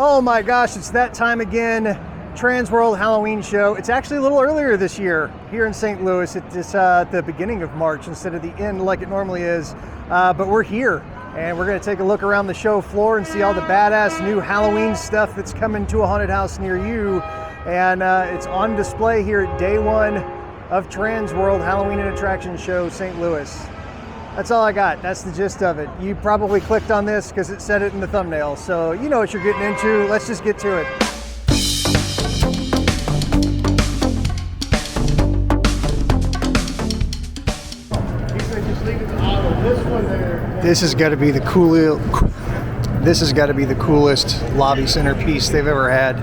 Oh my gosh, it's that time again. Transworld Halloween show. It's actually a little earlier this year here in St. Louis. It's at the beginning of March instead of the end like it normally is. But we're here and we're going to take a look around the show floor and see all the badass new Halloween stuff that's coming to a haunted house near you. And it's on display here at day one of Transworld Halloween and Attraction Show St. Louis. That's all I got. That's the gist of it. You probably clicked on this because it said it in the thumbnail. So you know what you're getting into. Let's just get to it. This has got to be the coolest lobby centerpiece they've ever had.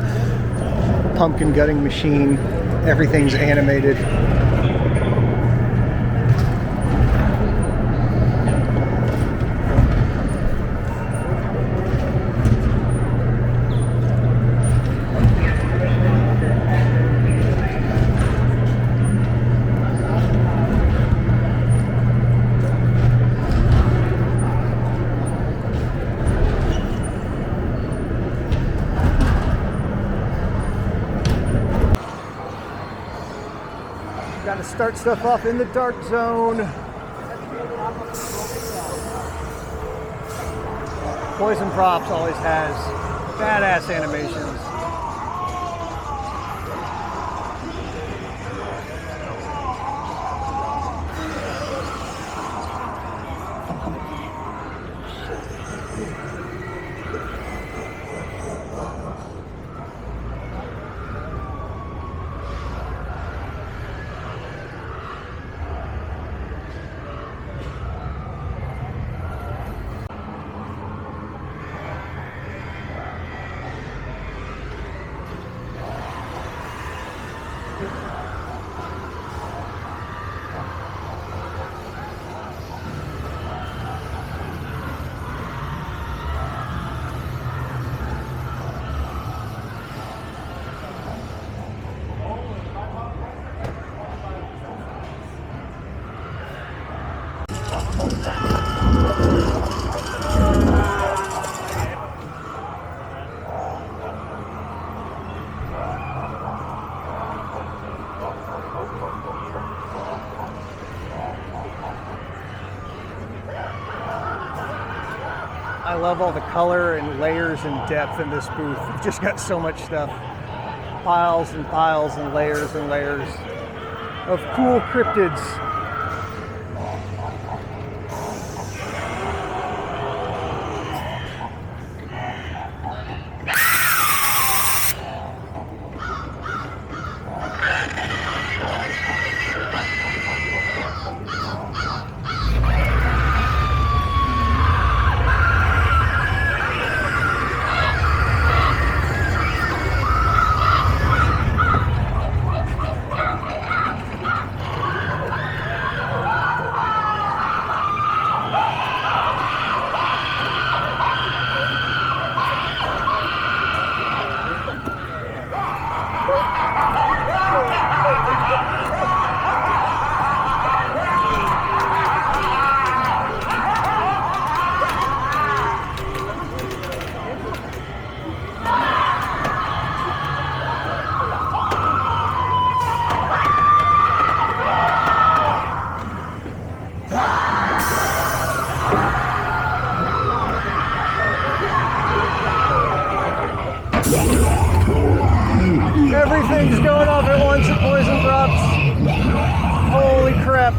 Pumpkin gutting machine. Everything's animated. Got to start stuff off in the dark zone. Poison Props always has badass animations. I love all the color and layers and depth in this booth. We've just got so much stuff. Piles and piles and layers of cool cryptids. Everything's going off at once at Poison Props. Holy crap.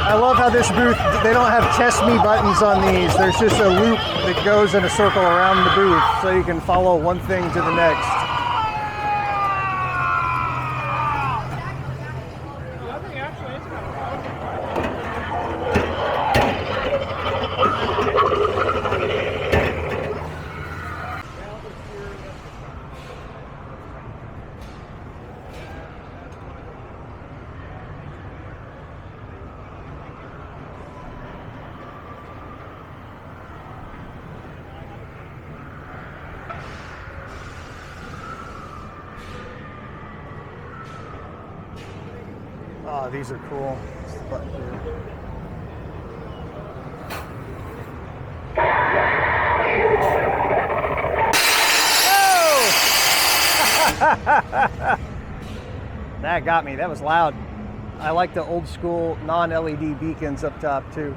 I love how this booth, they don't have test me buttons on these. There's just a loop that goes in a circle around the booth so you can follow one thing to the next. Oh, these are cool. That got me. That was loud. I like the old school non-LED beacons up top too.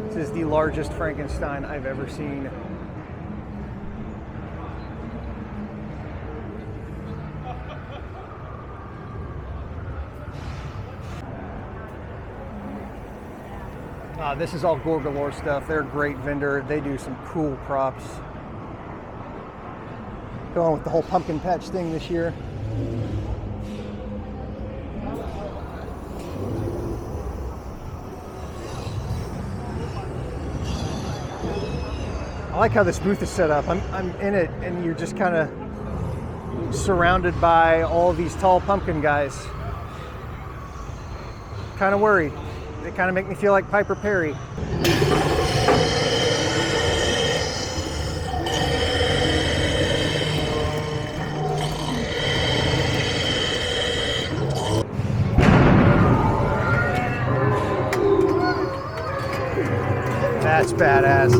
This is the largest Frankenstein I've ever seen. This is all Gore Galore stuff. They're a great vendor. They do some cool props. Going with the whole pumpkin patch thing this year. I like how this booth is set up. I'm in it and you're just kind of surrounded by all these tall pumpkin guys. Kind of worried. They kind of make me feel like Piper Perry. That's badass.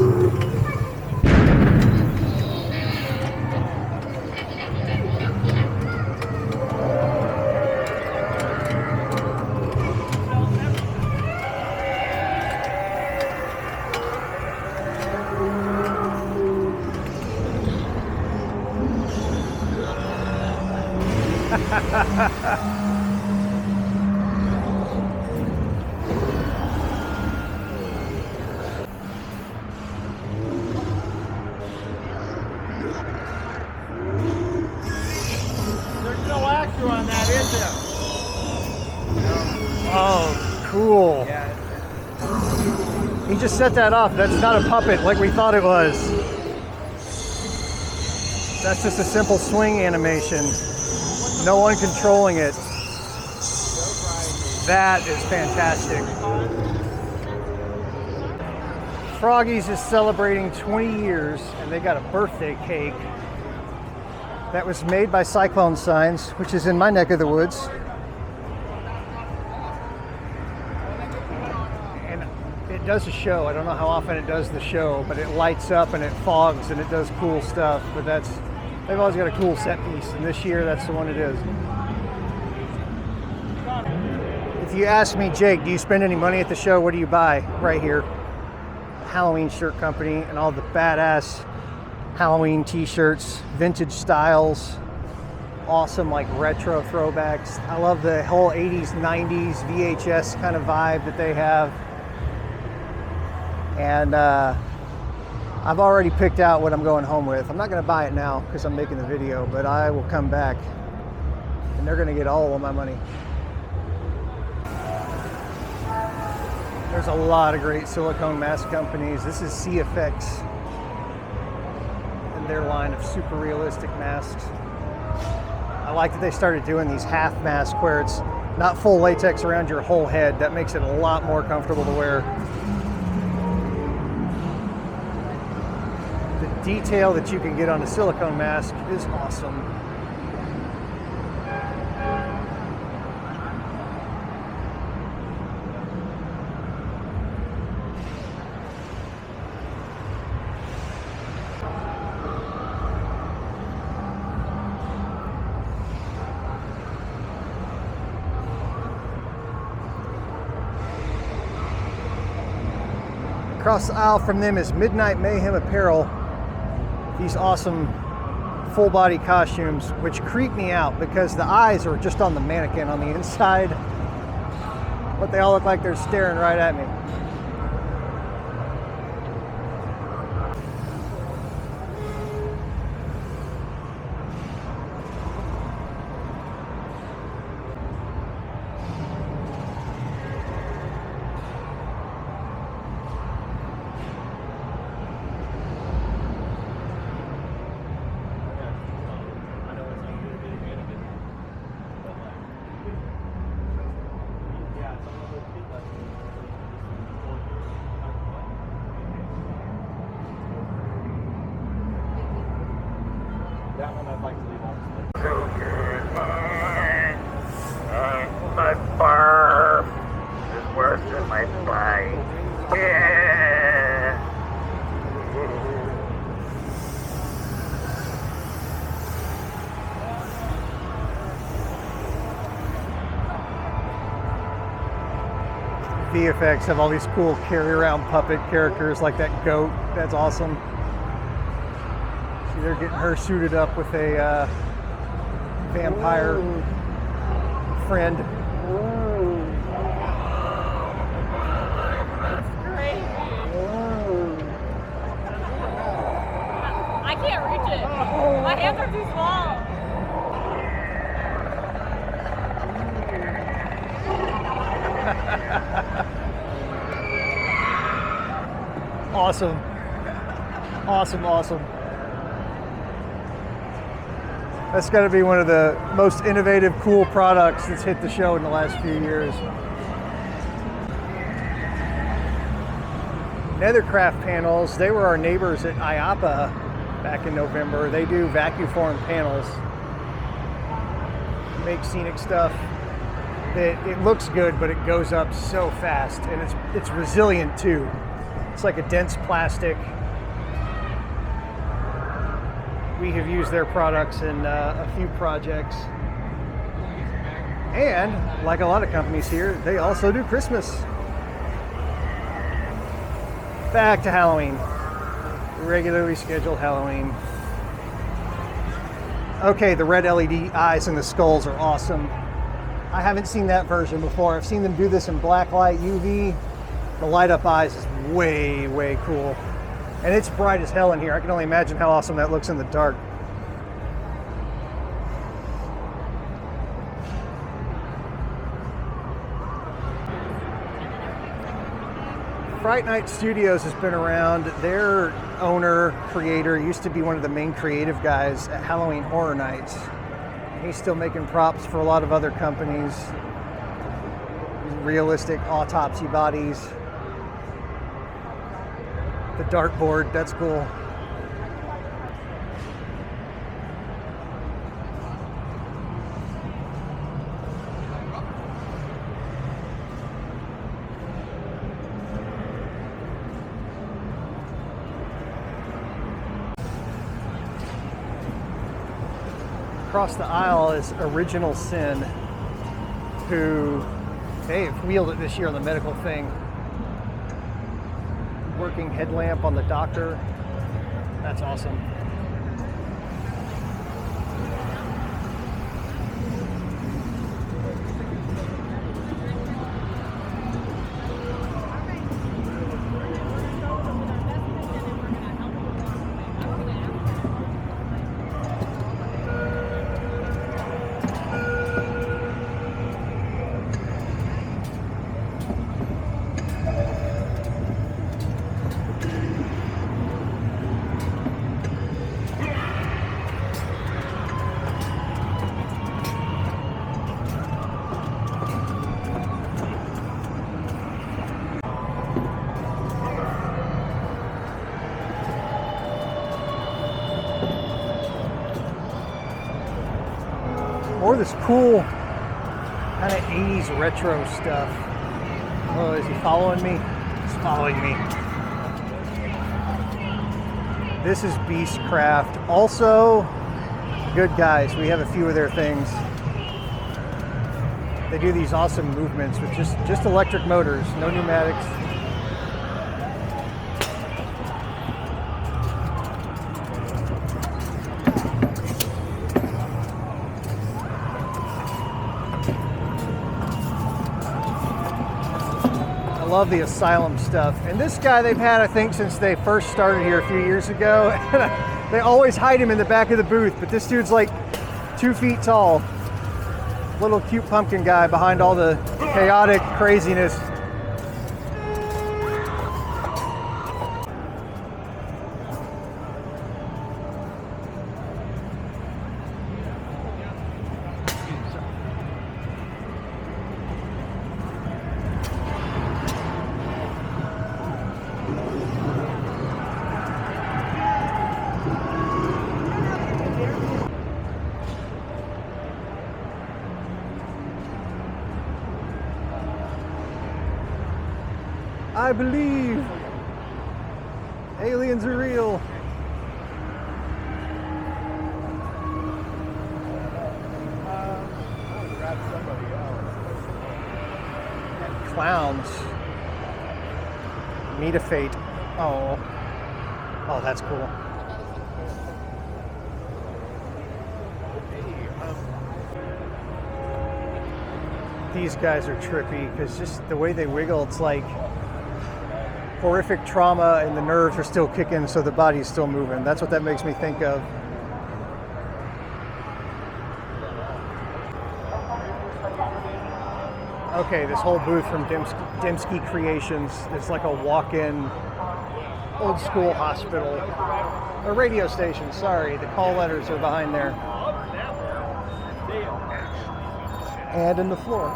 There's no actor on that, is there? Oh, cool. Yeah. He just set that off. That's not a puppet like we thought it was. That's just a simple swing animation. No one controlling it. That is fantastic. Froggy's is celebrating 20 years and they got a birthday cake that was made by Cyclone Signs, which is in my neck of the woods. And it does a show. I don't know how often it does the show, but it lights up and it fogs and it does cool stuff. But they've always got a cool set piece, and this year that's the one it is. If you ask me, Jake, do you spend any money at the show? What do you buy? Right here. Halloween shirt company and all the badass Halloween t-shirts, vintage styles, awesome like retro throwbacks. I love the whole 80s, 90s VHS kind of vibe that they have. And I've already picked out what I'm going home with. I'm not going to buy it now because I'm making the video, but I will come back and they're going to get all of my money. There's a lot of great silicone mask companies. This is CFX and their line of super realistic masks. I like that they started doing these half masks where it's not full latex around your whole head. That makes it a lot more comfortable to wear. The detail that you can get on a silicone mask is awesome. Across the aisle from them is Midnight Mayhem Apparel. These awesome full body costumes, which creep me out because the eyes are just on the mannequin on the inside, but they all look like they're staring right at me. That one I'd like to leave on. My farm is worse than my bite. Yeah. VFX have all these cool carry-around puppet characters like that goat. That's awesome. See, they're getting her suited up with a vampire friend. I can't reach it. My hands are too small. Awesome. Awesome, awesome. That's got to be one of the most innovative, cool products that's hit the show in the last few years. Nethercraft panels, they were our neighbors at IAPA back in November. They do vacuum form panels. Make Scenic stuff that it looks good, but it goes up so fast, and it's resilient too. It's like a dense plastic. We have used their products in a few projects. And like a lot of companies here, they also do Christmas. Back to Halloween. Regularly scheduled Halloween. Okay, the red LED eyes and the skulls are awesome. I haven't seen that version before. I've seen them do this in black light UV. The light up eyes is way, way cool. And it's bright as hell in here. I can only imagine how awesome that looks in the dark. Fright Night Studios has been around. Their owner, creator, used to be one of the main creative guys at Halloween Horror Nights. He's still making props for a lot of other companies. Realistic autopsy bodies. The dartboard, that's cool. Across the aisle is Original Sin, who they've wheeled it this year on the medical thing. Working headlamp on the doctor. That's awesome. More of this cool kind of 80s retro stuff. Oh, is he following me? He's following me. This is Beastcraft. Also, Good Guys. We have a few of their things. They do these awesome movements with just electric motors, no pneumatics. Love the Asylum stuff. And this guy they've had, I think, since they first started here a few years ago. They always hide him in the back of the booth, but this dude's like 2 feet tall. Little cute pumpkin guy behind all the chaotic craziness. I believe aliens are real. And clowns. Meet a fate. Oh. Oh, that's cool. These guys are trippy because just the way they wiggle, it's like horrific trauma and the nerves are still kicking, so the body's still moving. That's what that makes me think of. Okay, this whole booth from Dembski Creations is like a walk-in old school hospital. A radio station, sorry. The call letters are behind there. And in the floor.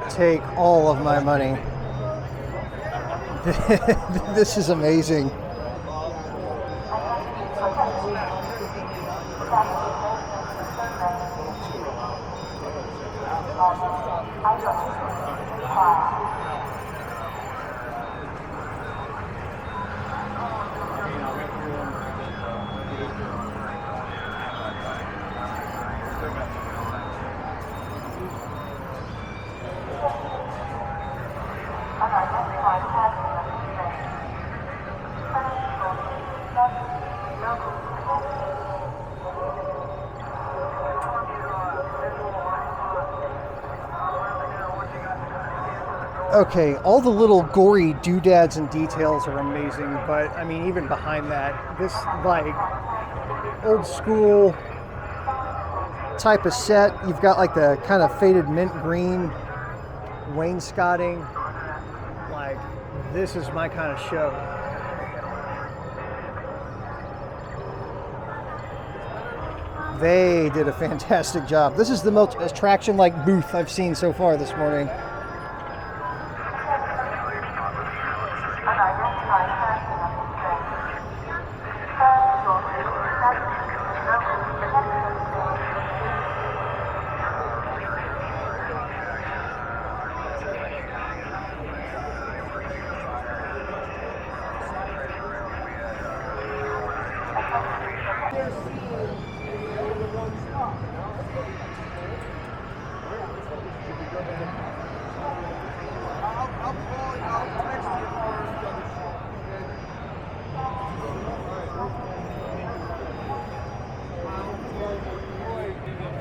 Take all of my money. This is amazing. Okay, all the little gory doodads and details are amazing, but I mean, even behind that, this like old school type of set, you've got like the kind of faded mint green wainscoting. Like, this is my kind of show. They did a fantastic job. This is the most attraction-like booth I've seen so far this morning.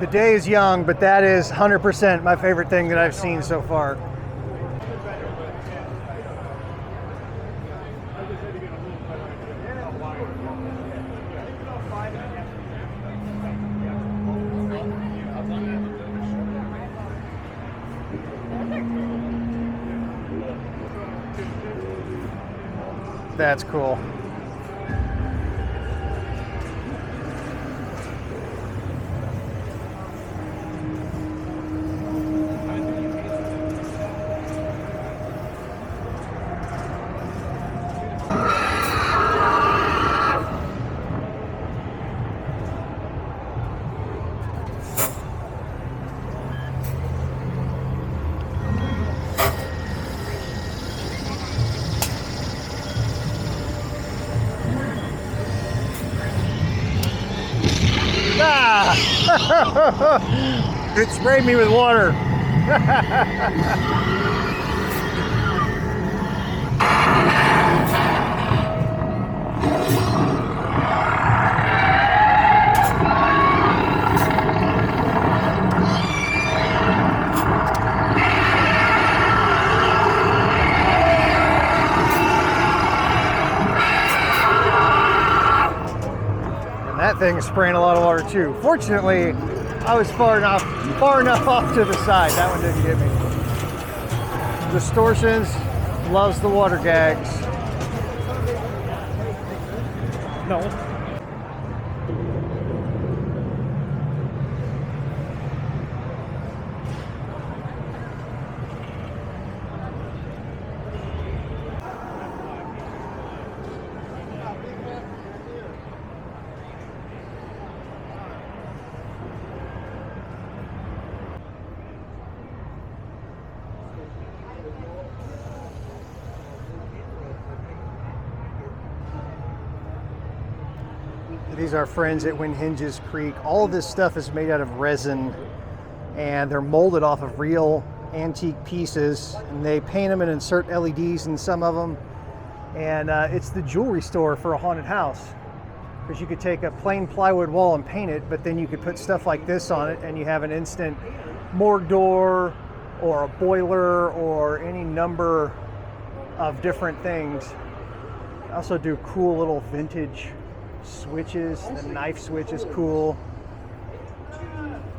The day is young, but that is 100% my favorite thing that I've seen so far. That's cool. It sprayed me with water. And that thing's spraying a lot of water too. Fortunately, I was far enough off to the side. That one didn't get me. Distortions loves the water gags. No. These are our friends at Wind Hinges Creek. All of this stuff is made out of resin, and they're molded off of real antique pieces, and they paint them and insert LEDs in some of them. And it's the jewelry store for a haunted house, because you could take a plain plywood wall and paint it, but then you could put stuff like this on it and you have an instant morgue door or a boiler or any number of different things. I also do cool little vintage switches. The knife switch is cool.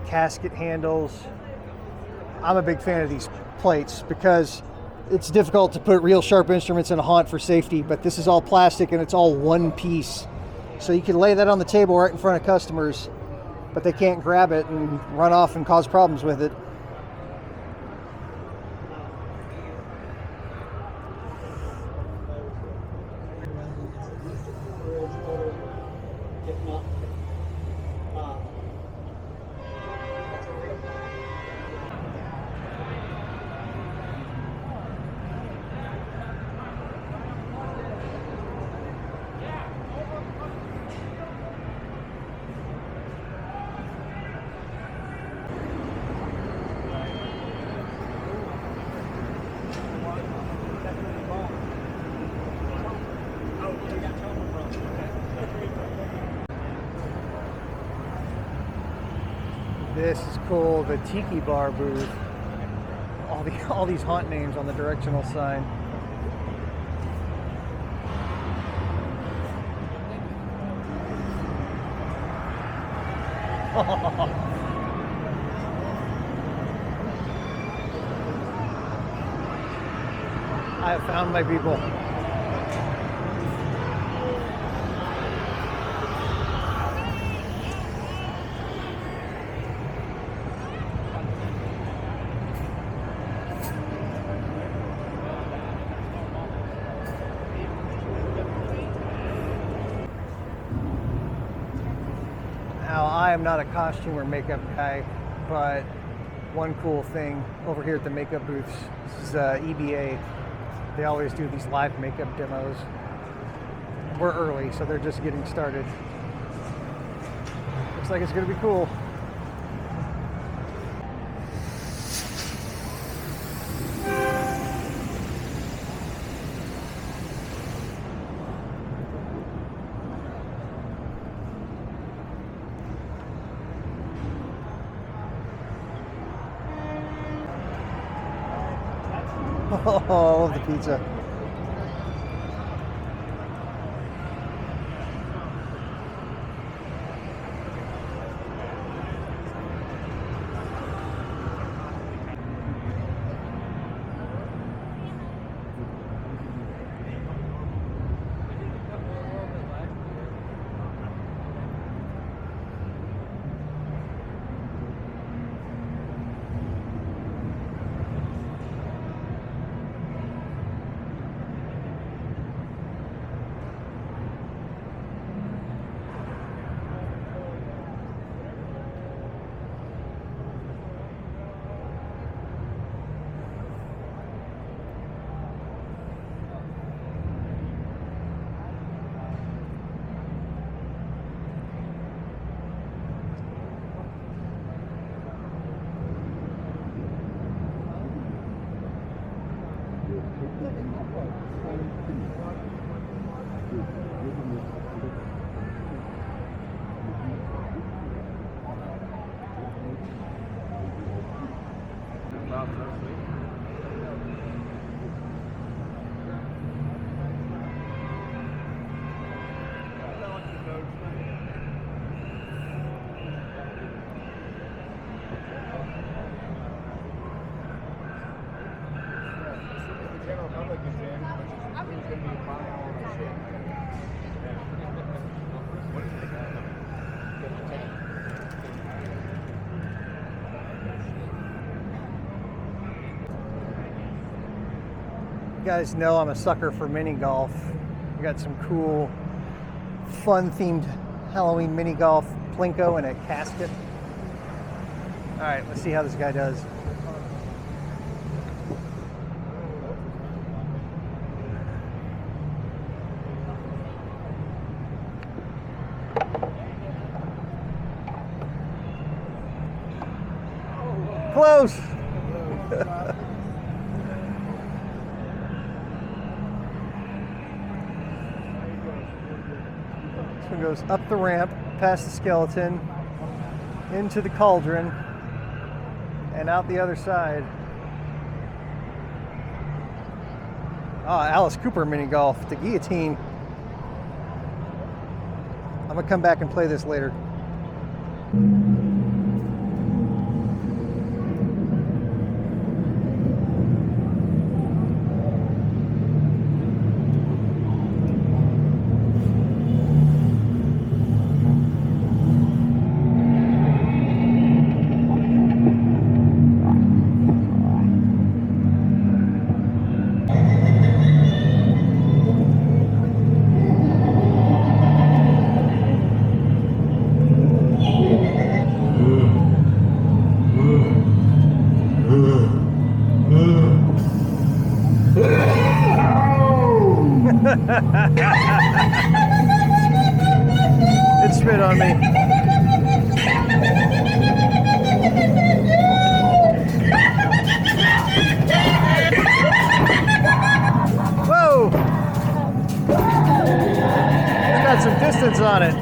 Casket handles. I'm a big fan of these plates because it's difficult to put real sharp instruments in a haunt for safety, but this is all plastic and it's all one piece. So you can lay that on the table right in front of customers, but they can't grab it and run off and cause problems with it. This is cool, the Tiki Bar booth. All these haunt names on the directional sign. I have found my people. Now, I am not a costume or makeup guy, but one cool thing over here at the makeup booths is EBA. They always do these live makeup demos. We're early, so they're just getting started. Looks like it's going to be cool. Oh, the pizza. You guys know I'm a sucker for mini golf. We got some cool, fun-themed Halloween mini golf, Plinko and a casket. All right, let's see how this guy does. close. This one goes up the ramp, past the skeleton, into the cauldron, and out the other side. Oh, Alice Cooper mini golf, the guillotine. I'm gonna come back and play this later. It spit on me. Whoa! It's got some distance on it.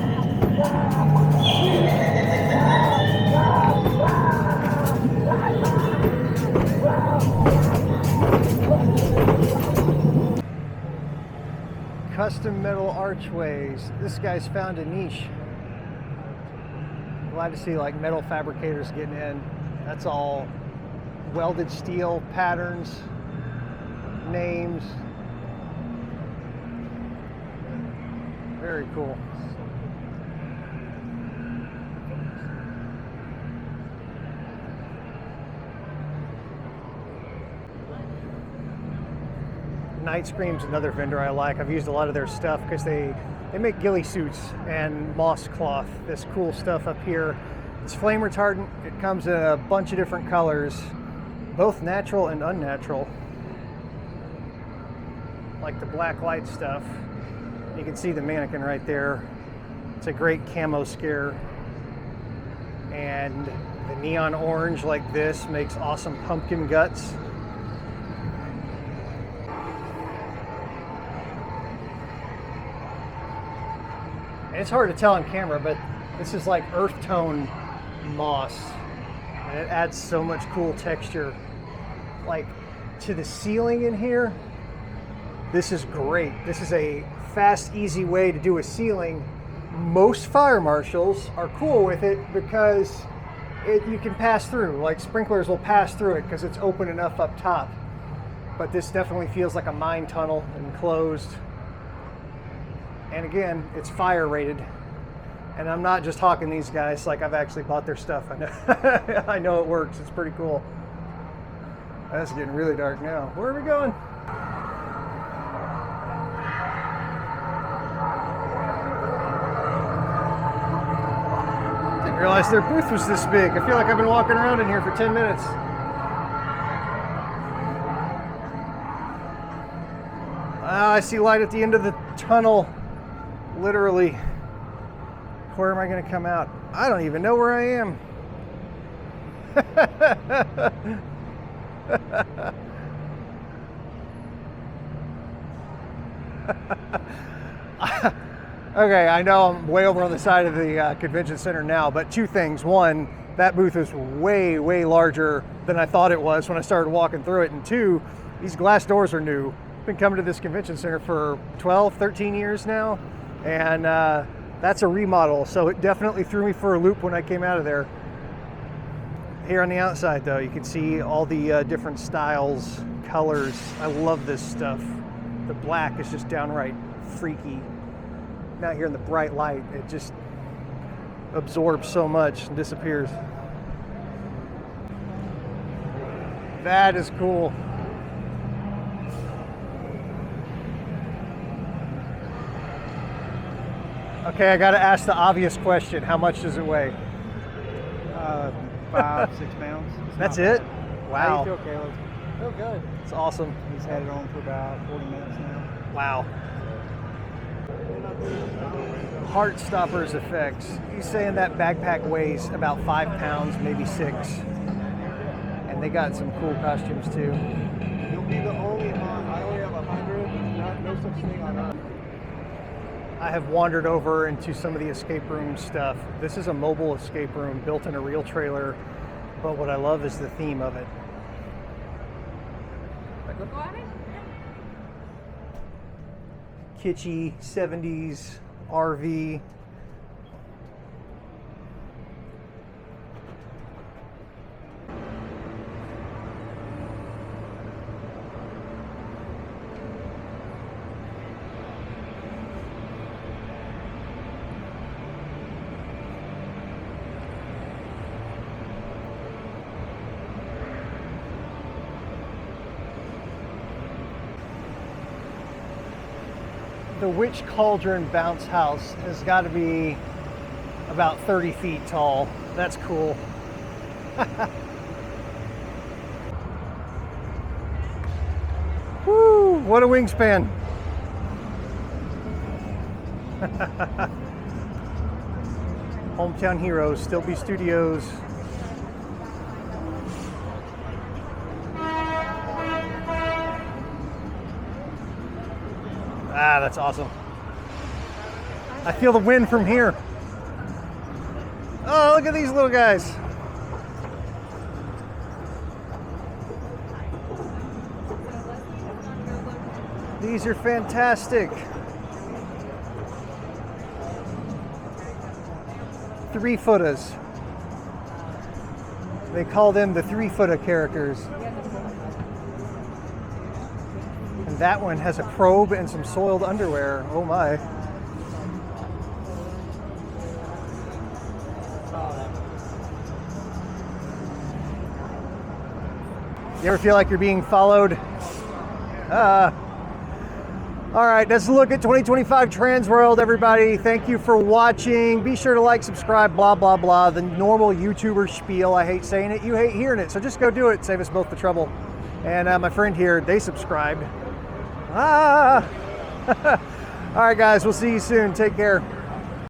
Custom metal archways. This guy's found a niche. Glad to see like metal fabricators getting in. That's all welded steel patterns, names. Very cool. Night Scream's another vendor I like. I've used a lot of their stuff because they make ghillie suits and moss cloth. This cool stuff up here. It's flame retardant. It comes in a bunch of different colors, both natural and unnatural. Like the black light stuff. You can see the mannequin right there. It's a great camo scare. And the neon orange like this makes awesome pumpkin guts. It's hard to tell on camera, but this is like earth tone moss, and it adds so much cool texture. Like to the ceiling in here, this is great. This is a fast, easy way to do a ceiling. Most fire marshals are cool with it because you can pass through. Like sprinklers will pass through it because it's open enough up top. But this definitely feels like a mine tunnel, enclosed. And again, it's fire rated. And I'm not just hawking these guys, like I've actually bought their stuff. I know, I know it works, it's pretty cool. That's getting really dark now. Where are we going? Didn't realize their booth was this big. I feel like I've been walking around in here for 10 minutes. I see light at the end of the tunnel. Literally. Where am I going to come out? I don't even know where I am. Okay, I know I'm way over on the side of the convention center now, but two things. One, that booth is way, way larger than I thought it was when I started walking through it. And two, these glass doors are new. I've been coming to this convention center for 12, 13 years now. And that's a remodel, so it definitely threw me for a loop when I came out of there. Here on the outside though, you can see all the different styles, colors. I love this stuff. The black is just downright freaky. Out here in the bright light, it just absorbs so much and disappears. That is cool. Okay, I gotta ask the obvious question. How much does it weigh? 5, 6 pounds. That's it? Wow. How do you feel, Caleb? Feel good. It's awesome. He's had it on for about 40 minutes now. Wow. Heartstoppers effects. He's saying that backpack weighs about 5 pounds, maybe 6. they got some cool costumes too. You'll be the only on. I only have 100. No such thing on Earth. I have wandered over into some of the escape room stuff. This is a mobile escape room built in a real trailer, but what I love is the theme of it. Go on it. Kitschy 70s RV. The Witch Cauldron bounce house has got to be about 30 feet tall. That's cool. Woo, what a wingspan. Hometown Heroes, Still Be Studios. Ah, that's awesome. I feel the wind from here. Oh, look at these little guys. These are fantastic. 3-footers. They call them the 3-footer characters. And that one has a probe and some soiled underwear. Oh my. You ever feel like you're being followed? All right, let's look at 2025 Transworld, everybody. Thank you for watching. Be sure to like, subscribe, blah, blah, blah. The normal YouTuber spiel. I hate saying it. You hate hearing it. So just go do it. Save us both the trouble. And my friend here, they subscribed. All right, guys, we'll see you soon. Take care.